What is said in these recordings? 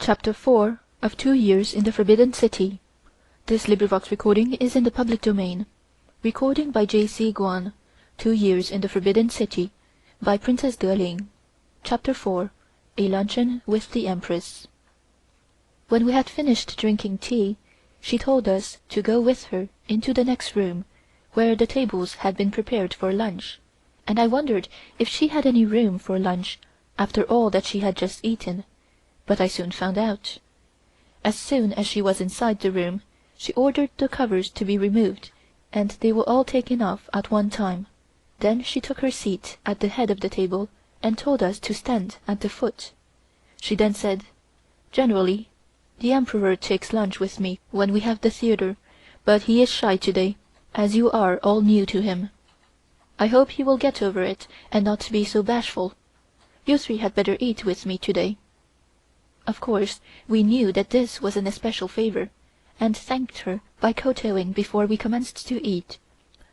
Chapter 4 of 2 Years in the Forbidden City. This recording is in the public domain. Recording by J.C. Guan. 2 Years in the Forbidden City by Princess de Ling. Chapter 4 A Luncheon with the Empress. When we had finished drinking tea, she told us to go with her into the next room, where the tables had been prepared for lunch, and I wondered if she had any room for lunch after all that she had just eaten. But I soon found out. As soon as she was inside the room, she ordered the covers to be removed, and they were all taken off at one time. Then she took her seat at the head of the table and told us to stand at the foot. She then said, "Generally, the Emperor takes lunch with me when we have the theater, but he is shy today, as you are all new to him. I hope he will get over it and not be so bashful. You three had better eat with me today." Of course, we knew that this was an especial favor, and thanked her by kowtowing before we commenced to eat.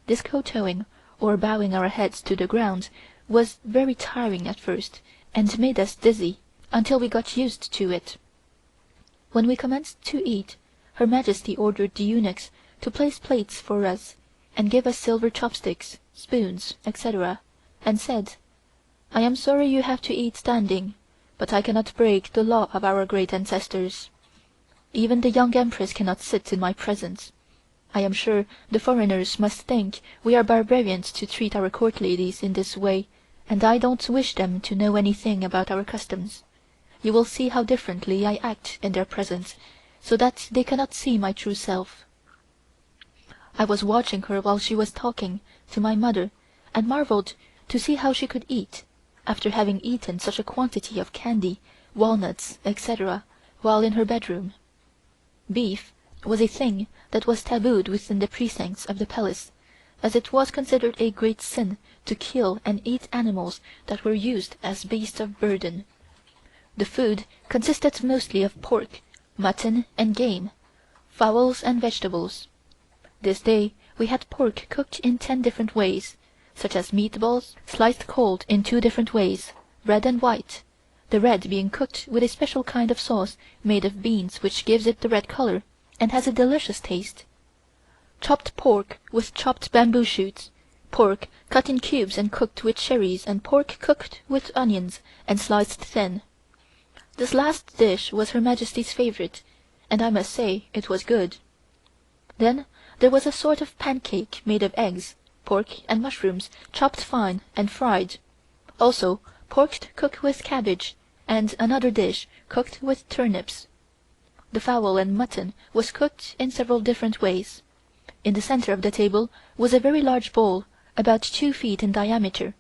This kowtowing, or bowing our heads to the ground, was very tiring at first, and made us dizzy until we got used to it. When we commenced to eat, Her Majesty ordered the eunuchs to place plates for us, and give us silver chopsticks, spoons, etc., and said, "I am sorry you have to eat standing, but I cannot break the law of our great ancestors. Even the young Empress cannot sit in my presence. I am sure the foreigners must think we are barbarians to treat our court ladies in this way, and I don't wish them to know anything about our customs. You will see how differently I act in their presence, so that they cannot see my true self." I was watching her while she was talking to my mother, and marveled to see how she could eat, after having eaten such a quantity of candy, walnuts, etc., while in her bedroom. Beef was a thing that was tabooed within the precincts of the palace, as it was considered a great sin to kill and eat animals that were used as beasts of burden. The food consisted mostly of pork, mutton and game, fowls and vegetables. This day we had pork cooked in 10 different ways, such as meatballs sliced cold in 2 different ways, red and white, the red being cooked with a special kind of sauce made of beans which gives it the red color and has a delicious taste. Chopped pork with chopped bamboo shoots, pork cut in cubes and cooked with cherries, and pork cooked with onions and sliced thin. This last dish was Her Majesty's favorite, and I must say it was good. Then there was a sort of pancake made of eggs, pork and mushrooms chopped fine and fried, also pork cooked with cabbage, and another dish cooked with turnips. The fowl and mutton was cooked in several different ways. In the center of the table was a very large bowl, about 2 feet in diameter,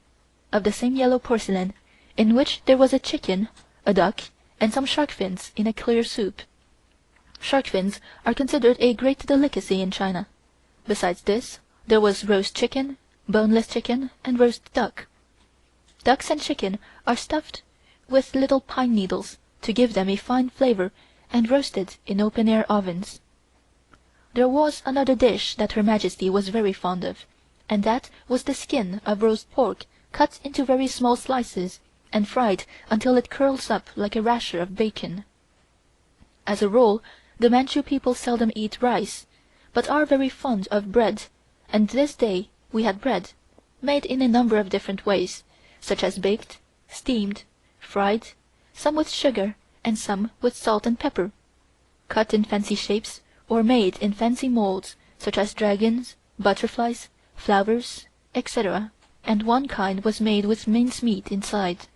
of the same yellow porcelain, in which there was a chicken, a duck, and some shark fins in a clear soup. Shark fins are considered a great delicacy in China. Besides this, there was roast chicken, boneless chicken, and roast duck. Ducks and chicken are stuffed with little pine needles to give them a fine flavor and roasted in open-air ovens. There was another dish that Her Majesty was very fond of, and that was the skin of roast pork cut into very small slices and fried until it curls up like a rasher of bacon. As a rule, the Manchu people seldom eat rice, but are very fond of bread, and this day we had bread, made in a number of different ways, such as baked, steamed, fried, some with sugar and some with salt and pepper, cut in fancy shapes or made in fancy molds, such as dragons, butterflies, flowers, etc., and one kind was made with mincemeat inside.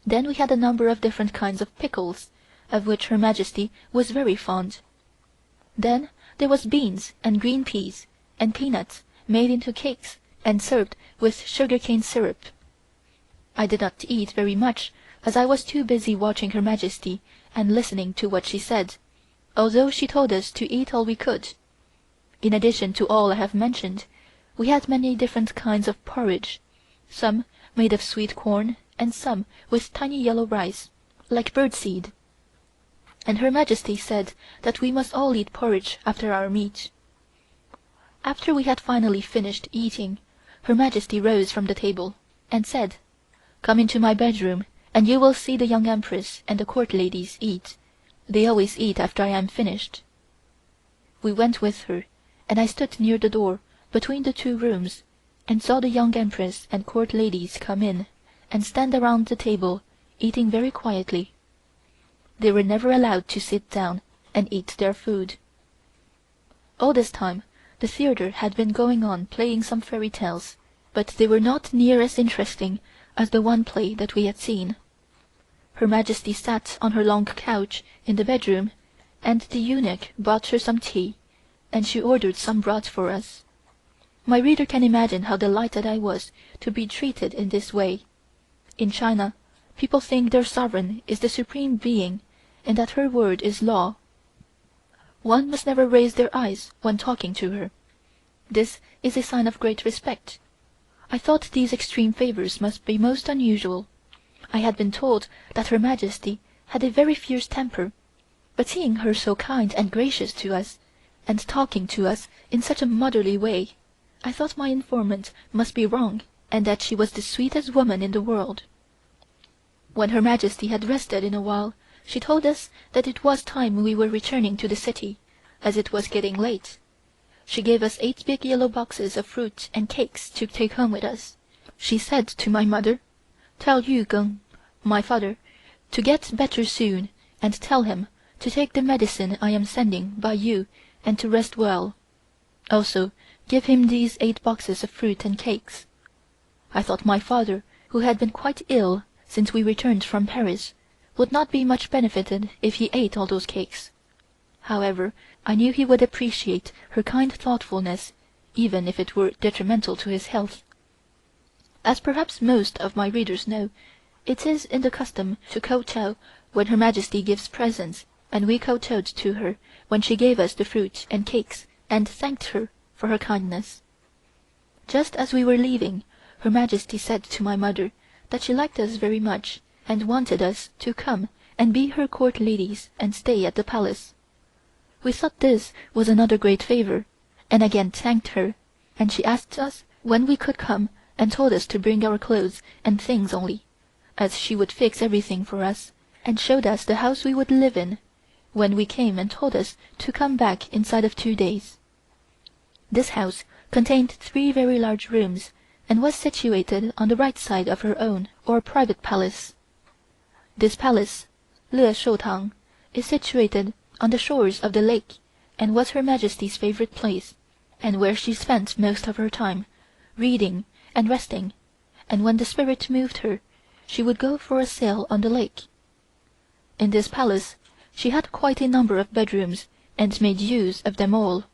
Then we had a number of different kinds of pickles, of which Her Majesty was very fond. Then there was beans and green peas and peanuts made into cakes and served with sugar-cane syrup. I did not eat very much, as I was too busy watching Her Majesty and listening to what she said, although she told us to eat all we could. In addition to all I have mentioned, we had many different kinds of porridge, some made of sweet corn and some with tiny yellow rice, like birdseed. And Her Majesty said that we must all eat porridge after our meat. After we had finally finished eating, Her Majesty rose from the table and said, "Come into my bedroom and you will see the young Empress and the court ladies eat. They always eat after I am finished." We went with her, and I stood near the door between the two rooms, and saw the young Empress and court ladies come in and stand around the table, eating very quietly. They were never allowed to sit down and eat their food. All this time the theater had been going on playing some fairy tales, but they were not near as interesting as the one play that we had seen. Her Majesty sat on her long couch in the bedroom, and the eunuch brought her some tea, and she ordered some broth for us. My reader can imagine how delighted I was to be treated in this way. In China, people think their sovereign is the supreme being, and that her word is law. One must never raise their eyes when talking to her. This is a sign of great respect. I thought these extreme favors must be most unusual. I had been told that Her Majesty had a very fierce temper, but seeing her so kind and gracious to us, and talking to us in such a motherly way, I thought my informant must be wrong, and that she was the sweetest woman in the world. When Her Majesty had rested in a while, she told us that it was time we were returning to the city, as it was getting late. She gave us 8 big yellow boxes of fruit and cakes to take home with us. She said to my mother, "Tell Yu Geng, my father, to get better soon, and tell him to take the medicine I am sending by you and to rest well. Also give him these 8 boxes of fruit and cakes." I thought my father, who had been quite ill since we returned from Paris, would not be much benefited if he ate all those cakes. However, I knew he would appreciate her kind thoughtfulness, even if it were detrimental to his health. As perhaps most of my readers know, it is in the custom to kowtow when Her Majesty gives presents, and we kowtowed to her when she gave us the fruit and cakes and thanked her for her kindness. Just as we were leaving, Her Majesty said to my mother that she liked us very much and wanted us to come and be her court ladies and stay at the palace. We thought this was another great favor, and again thanked her, and she asked us when we could come and told us to bring our clothes and things only, as she would fix everything for us, and showed us the house we would live in, when we came, and told us to come back inside of 2 days. This house contained 3 very large rooms, and was situated on the right side of her own or private palace. This palace, Le Shou Tang, is situated on the shores of the lake, and was Her Majesty's favorite place, and where she spent most of her time, reading and resting, and when the spirit moved her, she would go for a sail on the lake. In this palace she had quite a number of bedrooms, and made use of them all.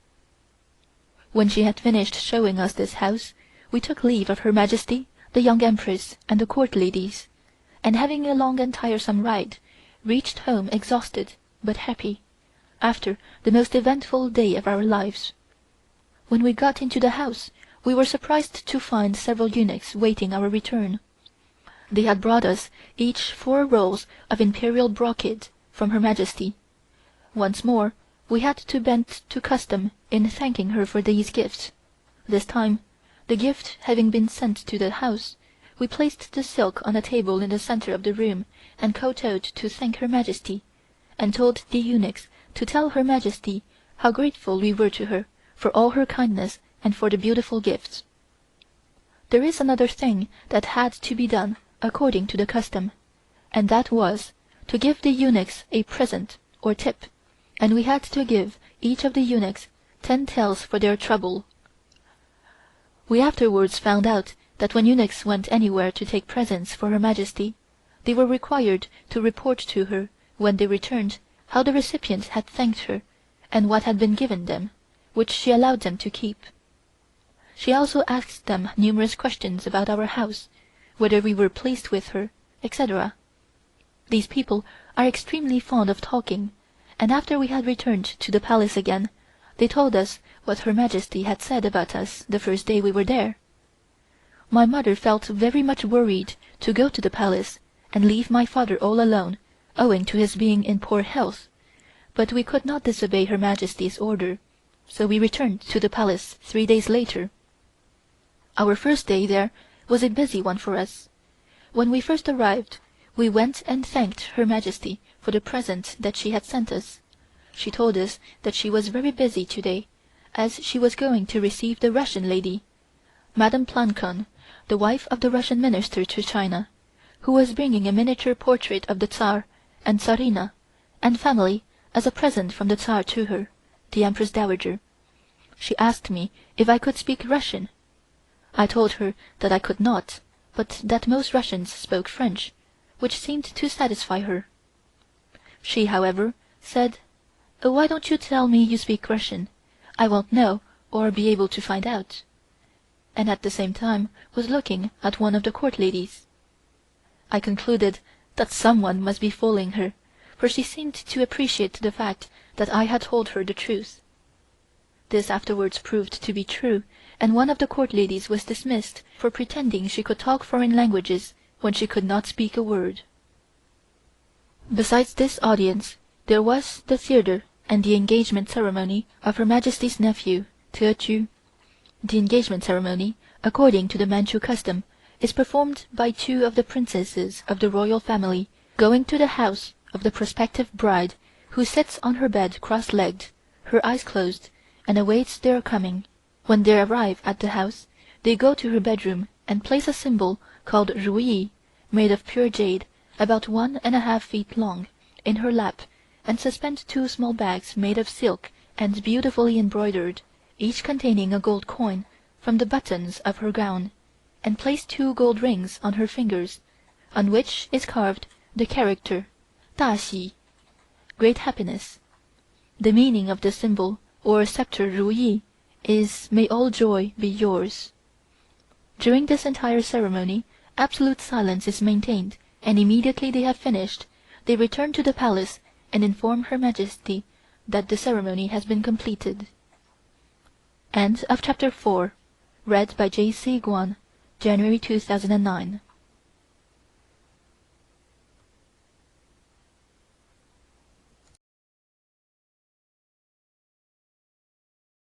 When she had finished showing us this house, we took leave of Her Majesty, the young Empress, and the court ladies, and having a long and tiresome ride, reached home exhausted but happy, after the most eventful day of our lives. When we got into the house, we were surprised to find several eunuchs waiting our return. They had brought us each 4 rolls of imperial brocade from Her Majesty. Once more we had to bend to custom in thanking her for these gifts. This time, the gift having been sent to the house, we placed the silk on a table in the center of the room and kowtowed to thank Her Majesty, and told the eunuchs to tell Her Majesty how grateful we were to her for all her kindness and for the beautiful gifts. There is another thing that had to be done according to the custom, and that was to give the eunuchs a present or tip, and we had to give each of the eunuchs 10 taels for their trouble. We afterwards found out that when eunuchs went anywhere to take presents for Her Majesty, they were required to report to her when they returned how the recipient had thanked her and what had been given them, which she allowed them to keep. She also asked them numerous questions about our house, whether we were pleased with her, etc. These people are extremely fond of talking, and after we had returned to the palace again, they told us what Her Majesty had said about us the first day we were there. My mother felt very much worried to go to the palace and leave my father all alone, owing to his being in poor health, but we could not disobey Her Majesty's order, so we returned to the palace 3 days later. Our first day there was a busy one for us. When we first arrived, We went and thanked Her Majesty for the present that she had sent us. She told us that she was very busy today, as she was going to receive the Russian lady, Madame Plancon, the wife of the Russian Minister to China, who was bringing a miniature portrait of the Tsar and Tsarina and family as a present from the Tsar to her, the Empress Dowager. She asked me if I could speak Russian. I told her that I could not, but that most Russians spoke French, which seemed to satisfy her. She, however, said, "Why don't you tell me you speak Russian? I won't know or be able to find out," and at the same time was looking at one of the court ladies. I concluded that someone must be fooling her, for she seemed to appreciate the fact that I had told her the truth. This afterwards proved to be true, and one of the court ladies was dismissed for pretending she could talk foreign languages when she could not speak a word. Besides this audience, there was the theater and the engagement ceremony of Her Majesty's nephew, Te-Chu. The engagement ceremony, according to the Manchu custom, is performed by two of the princesses of the royal family going to the house of the prospective bride, who sits on her bed cross-legged, her eyes closed, and awaits their coming. When they arrive at the house, they go to her bedroom and place a symbol called Ru Yi, made of pure jade, about 1½ feet long, in her lap, and suspend two small bags made of silk and beautifully embroidered, each containing a gold coin, from the buttons of her gown, and place two gold rings on her fingers, on which is carved the character Da Xi, great happiness. The meaning of the symbol, or scepter Ru Yi, is "May all joy be yours." During this entire ceremony absolute silence is maintained, and immediately they have finished, they return to the Palace and inform Her Majesty that the ceremony has been completed. End of Chapter 4. Read by J.C. Guan, January 2009.